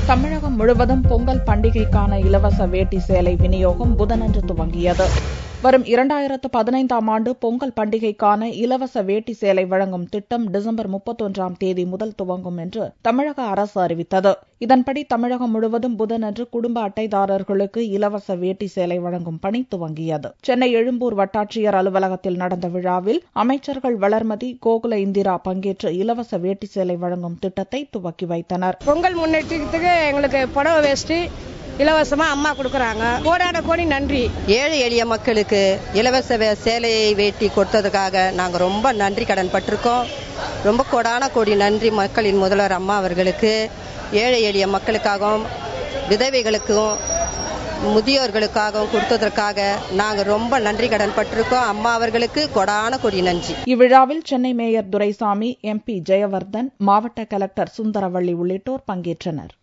தமிழகம் முழுவதும் பொங்கல் பண்டிகைக்கான இலவச வேட்டி சேலை விநியோகம் புதனன்று துவங்கியது. வரும் 2015ஆம் ஆண்டு பொங்கல் பண்டிகைக்கான இலவச வேட்டி சேலை வழங்கும் திட்டம் டிசம்பர் 31ஆம் தேதி முதல் துவங்கும் என்று தமிழக அரசு அறிவித்தது. இதன்படி தமிழகம் முழுவதும் புதனன்று குடும்ப அட்டைதாரர்களுக்கு இலவச வேட்டி சேலை வழங்கும் பணி துவங்கியது. சென்னை எழும்பூர் வட்டாட்சியர் அலுவலகத்தில் நடந்த விழாவில் அமைச்சர்கள் வளர்மதி, கோகுல இந்திரா பங்கேற்று இலவச வேட்டி சேலை வழங்கும் திட்டத்தை துவக்கி வைத்தனர். பொங்கல் முன்னேற்றத்துக்கு எங்களுக்கு புடவை வேஷ்டி இலவசமா அம்மா கொடுக்கறாங்க. கோடான கோடி நன்றி. ஏழை எளிய மக்களுக்கு இலவச சேலையை வேட்டி கொடுத்ததுக்காக நாங்கள் ரொம்ப நன்றி கடன் பட்டிருக்கோம். ரொம்ப கோடான கோடி நன்றி மக்களின் முதல்வர் அம்மா அவர்களுக்கு. ஏழை எளிய மக்களுக்காகவும் விதவைகளுக்கும் முதியோர்களுக்காகவும் கொடுத்ததற்காக நாங்கள் ரொம்ப நன்றி கடன் பட்டிருக்கோம். அம்மா அவர்களுக்கு கொடான கொடி நன்றி. இவ்விழாவில் சென்னை மேயர் துரைசாமி, MP ஜெயவர்தன், மாவட்ட கலெக்டர் சுந்தரவள்ளி உள்ளிட்டோர் பங்கேற்றனர்.